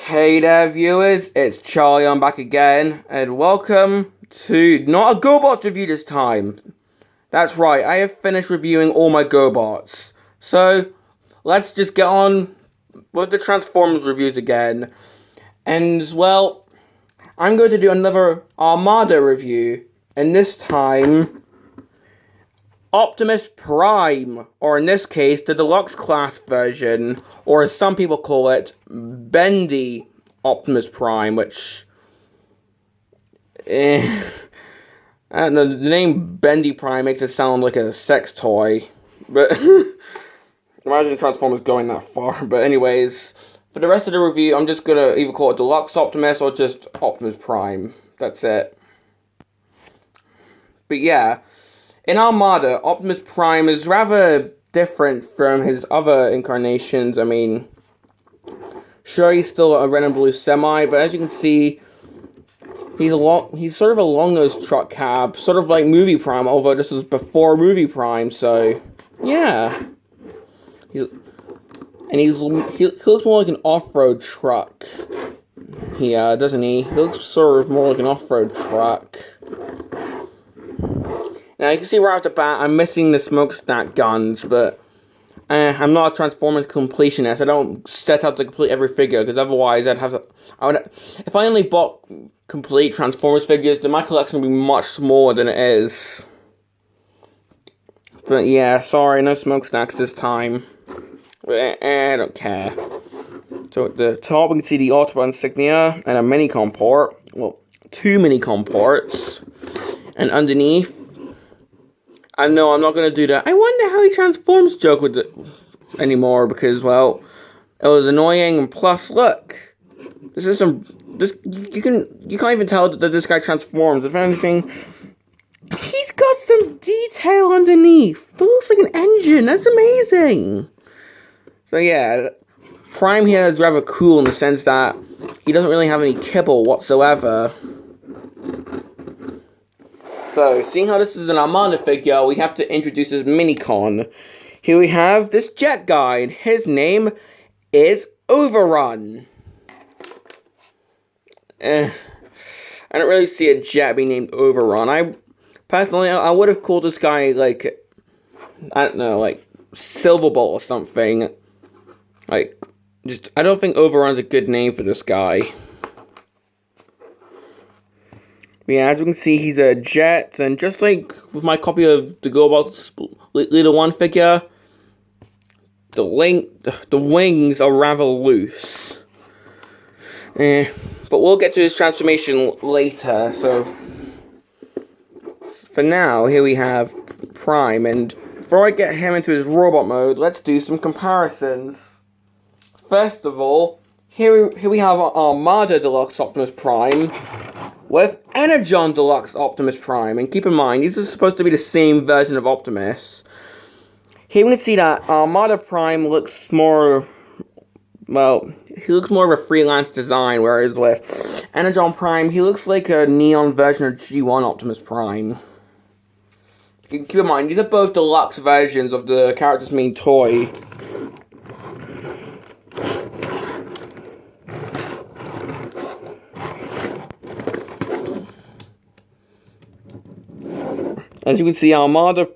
Hey there viewers, it's Charlie, I'm back again, and welcome to not a GoBots review this time. That's right, I have finished reviewing all my GoBots. So, let's just get on with the Transformers reviews again. And, well, I'm going to do another Armada review, and this time, Optimus Prime, or in this case, the Deluxe class version, or as some people call it, Bendy Optimus Prime, which, I don't know, the name Bendy Prime makes it sound like a sex toy, but imagine Transformers going that far. But anyways, for the rest of the review, I'm just gonna either call it Deluxe Optimus or just Optimus Prime. That's it. But yeah, in Armada, Optimus Prime is rather different from his other incarnations. I mean, sure, he's still a red and blue semi, but as you can see, he's sort of a long-nosed truck cab, sort of like Movie Prime, although this was before Movie Prime, so, yeah. He looks more like an off-road truck. Yeah, doesn't he? He looks sort of more like an off-road truck. Now, you can see right off the bat, I'm missing the smokestack guns, but I'm not a Transformers completionist. I don't set out to complete every figure, because otherwise if I only bought complete Transformers figures, then my collection would be much smaller than it is. But yeah, sorry, no smokestacks this time. I don't care. So at the top, we can see the Autobot insignia and a mini-com port. Well, two mini-com ports. And underneath, I know I'm not going to do that. I wonder how he transforms joke with it anymore because, well, it was annoying. And plus, look, you can't even tell that this guy transforms. If anything, he's got some detail underneath. It looks like an engine. That's amazing. So yeah, Prime here is rather cool in the sense that he doesn't really have any kibble whatsoever. So, seeing how this is an Armada figure, we have to introduce his minicon. Here we have this jet guy, and his name is Overrun. I don't really see a jet being named Overrun. Personally, I would have called this guy, like, I don't know, like, Silverbolt or something. Like, I don't think Overrun's a good name for this guy. Yeah, as you can see, he's a jet, and just like with my copy of the GoBots Leader 1 figure, the wings are rather loose. But we'll get to his transformation later, so for now, here we have Prime, and before I get him into his robot mode, let's do some comparisons. First of all, here we have Armada Deluxe Optimus Prime with Energon Deluxe Optimus Prime, and keep in mind, these are supposed to be the same version of Optimus. Here we can see that Armada Prime looks more, well, he looks more of a freelance design, whereas with Energon Prime, he looks like a neon version of G1 Optimus Prime. Keep in mind, these are both deluxe versions of the character's main toy. As you can see, Armada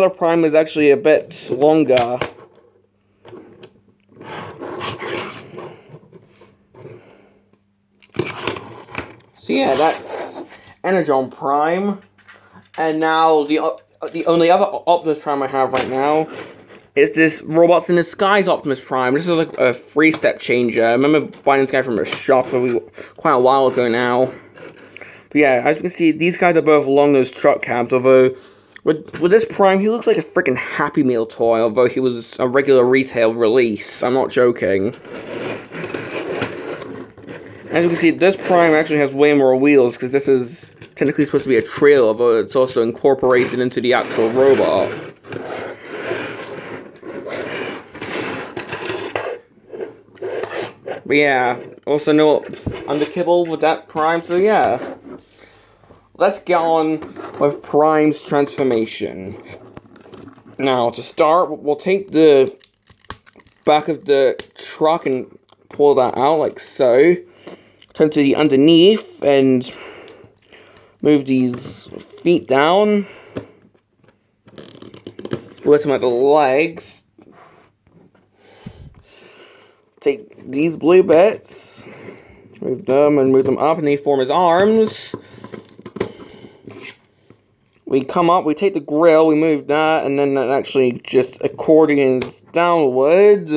Prime is actually a bit longer. So yeah, that's Energon Prime. And now the only other Optimus Prime I have right now is this Robots in Disguise Optimus Prime. This is like a 3-step changer. I remember buying this guy from a shop quite a while ago now. But yeah, as you can see, these guys are both long-nosed truck cabs, although with this Prime, he looks like a freaking Happy Meal toy, although he was a regular retail release. I'm not joking. As you can see, this Prime actually has way more wheels, because this is technically supposed to be a trailer, although it's also incorporated into the actual robot. But yeah, also no underkibble with that Prime, so yeah. Let's get on with Prime's transformation. Now, to start, we'll take the back of the truck and pull that out like so. Turn to the underneath and move these feet down. Split them at the legs. Take these blue bits, move them up, and they form his arms. We come up, we take the grill, we move that, and then that actually just accordions downward.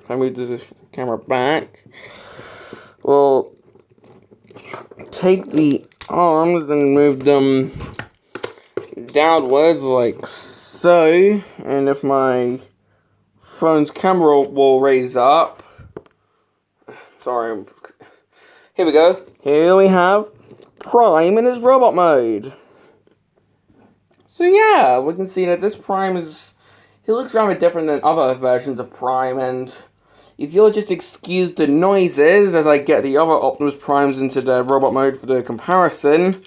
I move this camera back. We'll take the arms and move them downwards like so, and if my phone's camera will raise up. Sorry. Here we go. Here we have Prime in his robot mode. So yeah, we can see that this Prime he looks rather different than other versions of Prime, and if you'll just excuse the noises as I get the other Optimus Primes into the robot mode for the comparison,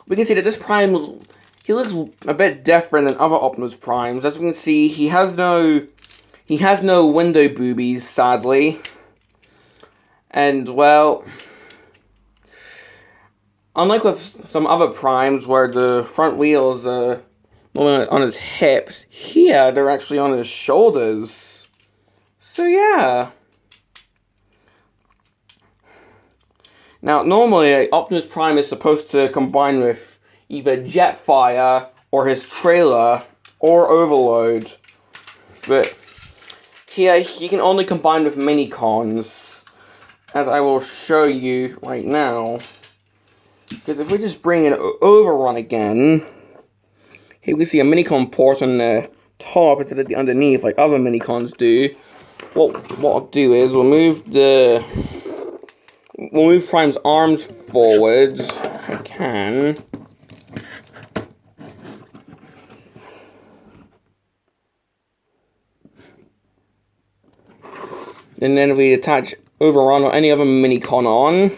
we can see that this Prime, he looks a bit different than other Optimus Primes. As we can see, he has no window boobies, sadly. And, well, unlike with some other Primes where the front wheels are on his hips, here they're actually on his shoulders. So, yeah. Now, normally, Optimus Prime is supposed to combine with either Jetfire or his trailer or Overload. But here, he can only combine with Minicons, as I will show you right now. Because if we just bring in Overrun again, here we see a Minicon port on the top instead of the underneath, like other Minicons do. What I'll do is we'll move Prime's arms forward, if I can. And then if we attach Overrun or any other Minicon on,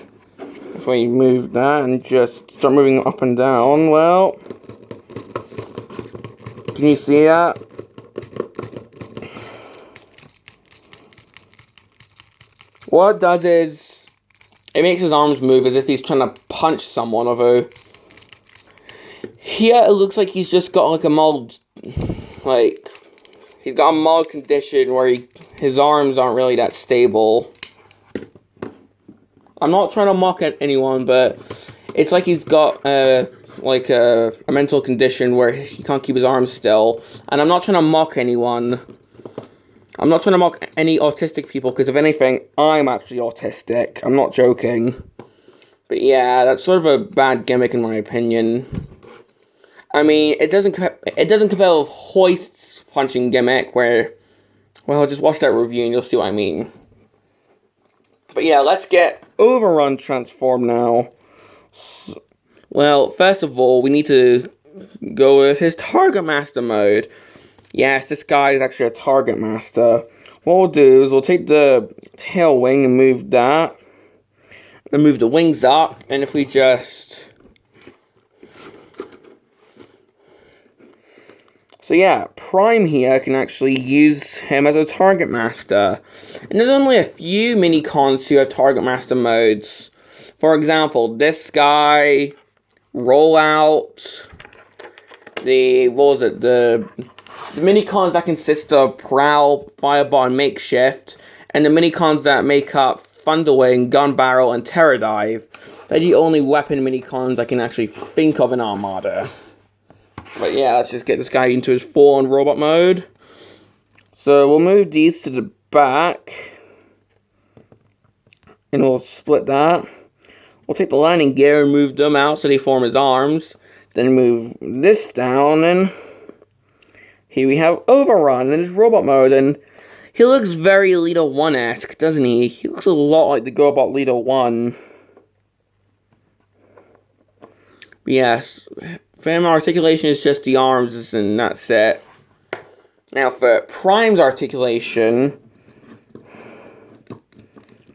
if we move that and just start moving up and down, well, can you see that? What it does is, it makes his arms move as if he's trying to punch someone, although here it looks like he's just got like a mild, he's got a mild condition where his arms aren't really that stable. I'm not trying to mock at anyone, but it's like he's got a mental condition where he can't keep his arms still. And I'm not trying to mock anyone. I'm not trying to mock any autistic people, because if anything, I'm actually autistic. I'm not joking. But yeah, that's sort of a bad gimmick in my opinion. I mean, it doesn't compare with Hoist's punching gimmick, where, well, just watch that review and you'll see what I mean. But yeah, let's get Overrun transformed now. So, well, first of all, we need to go with his Target Master mode. Yes, this guy is actually a Target Master. What we'll do is we'll take the tail wing and move that. And move the wings up. And if we just... So yeah, Prime here can actually use him as a Target Master. And there's only a few Minicons who have Target Master modes. For example, this guy, Rollout, the Minicons that consist of Prowl, Fireball, and Makeshift, and the Minicons that make up Thunderwing, Gun Barrel, and Terror Dive. They're the only weapon Minicons I can actually think of in Armada. But yeah, let's just get this guy into his full-on robot mode. So we'll move these to the back. And we'll split that. We'll take the landing gear and move them out so they form his arms. Then move this down, and here we have Overrun in his robot mode. And he looks very Leader 1-esque, doesn't he? He looks a lot like the GoBot Leader 1. But yes, Primal articulation is just the arms, and that's it. Now for Prime's articulation,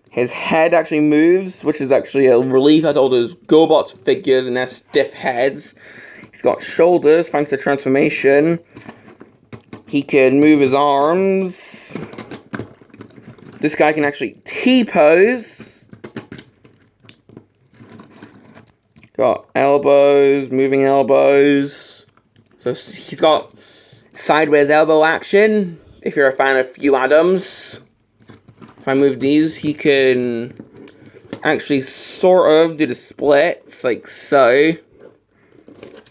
his head actually moves, which is actually a relief at all those GoBots figures and their stiff heads. He's got shoulders, thanks to transformation. He can move his arms. This guy can actually T-pose. Got elbows, moving elbows. So he's got sideways elbow action. If you're a fan of Few Adams. If I move these, he can actually sort of do the splits, like so.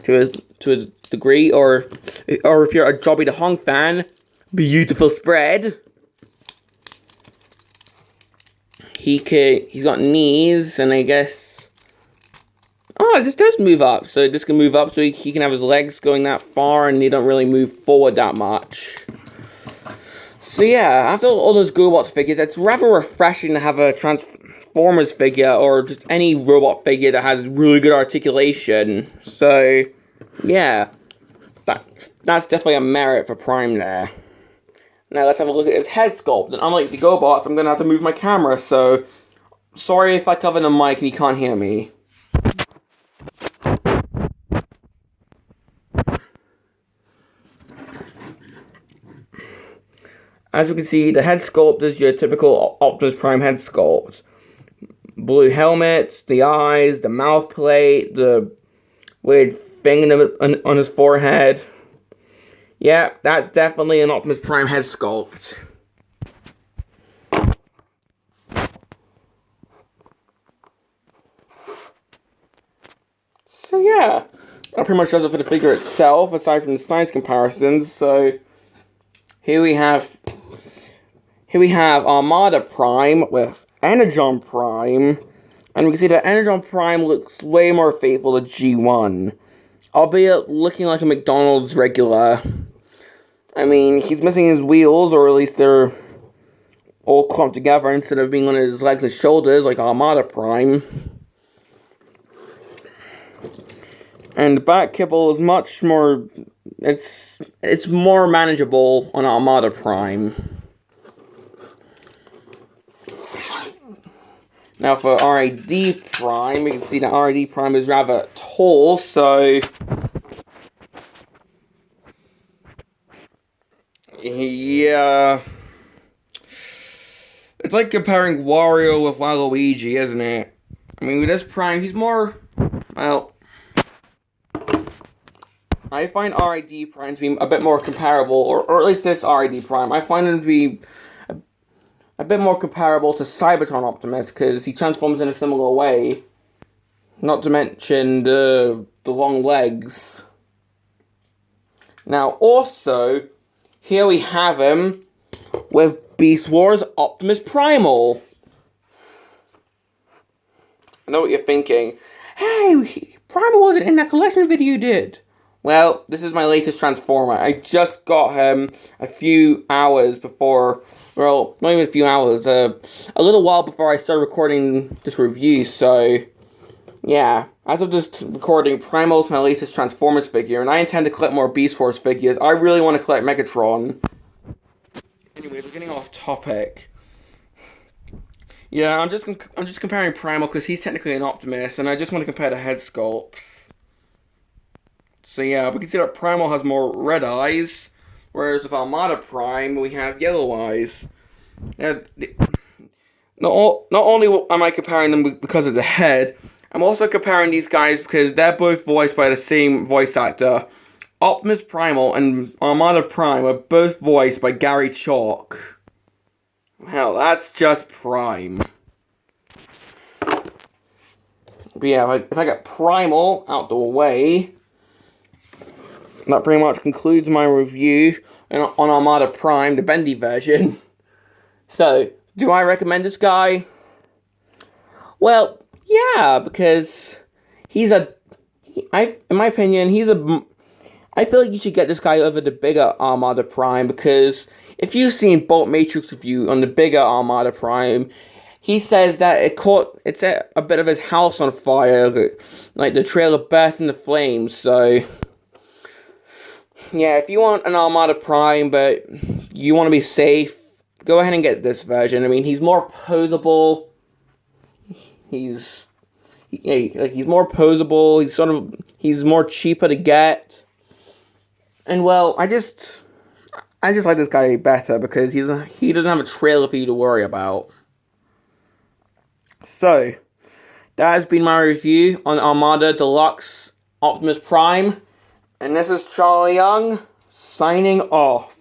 To a degree, or if you're a Jobby the Hong fan, beautiful spread. He's got knees, and I guess, oh, this does move up. So this can move up, so he can have his legs going that far, and they don't really move forward that much. So yeah, after all those GoBots figures, it's rather refreshing to have a Transformers figure, or just any robot figure that has really good articulation. So yeah, that's definitely a merit for Prime there. Now let's have a look at his head sculpt. And unlike the GoBots, I'm going to have to move my camera, so sorry if I cover the mic and you can't hear me. As you can see, the head sculpt is your typical Optimus Prime head sculpt. Blue helmet, the eyes, the mouth plate, the weird thing on his forehead. Yeah, that's definitely an Optimus Prime head sculpt. So yeah, that pretty much does it for the figure itself, aside from the size comparisons. So here we have Armada Prime with Energon Prime, and we can see that Energon Prime looks way more faithful to G1, albeit looking like a McDonald's regular. I mean, he's missing his wheels, or at least they're all clumped together instead of being on his legs and shoulders like Armada Prime. And the back kibble is much more, it's more manageable on Armada Prime. Now for RID Prime, we can see that RID Prime is rather tall, so yeah, it's like comparing Wario with Waluigi, isn't it? I mean, with this Prime, he's more, well, I find RID Prime to be a bit more comparable, or at least this RID Prime, I find him to be a bit more comparable to Cybertron Optimus, because he transforms in a similar way. Not to mention the long legs. Now, also, here we have him with Beast Wars Optimus Primal. I know what you're thinking. Hey, Primal wasn't in that collection video you did. Well, this is my latest Transformer. I just got him a few hours before, well, not even a few hours, a little while before I started recording this review, so yeah. As of this recording, Primal is my latest Transformers figure, and I intend to collect more Beast Wars figures. I really want to collect Megatron. Anyways, we're getting off topic. Yeah, I'm just comparing Primal because he's technically an Optimus, and I just want to compare the head sculpts. So yeah, we can see that Primal has more red eyes, whereas with Armada Prime, we have yellow eyes. Now, not only am I comparing them because of the head, I'm also comparing these guys because they're both voiced by the same voice actor. Optimus Primal and Armada Prime are both voiced by Gary Chalk. Hell, that's just Prime. But yeah, if I get Primal out the way, that pretty much concludes my review on Armada Prime, the bendy version. So, do I recommend this guy? Well, yeah, because in my opinion, I feel like you should get this guy over the bigger Armada Prime, because if you've seen Bolt Matrix review on the bigger Armada Prime, he says that it set a bit of his house on fire, like the trailer burst into flames, so yeah, if you want an Armada Prime, but you want to be safe, go ahead and get this version. I mean, he's more posable. He's more posable. He's more cheaper to get. And well, I I just like this guy better because he doesn't have a trailer for you to worry about. So, that has been my review on Armada Deluxe Optimus Prime. And this is Charlie Young, signing off.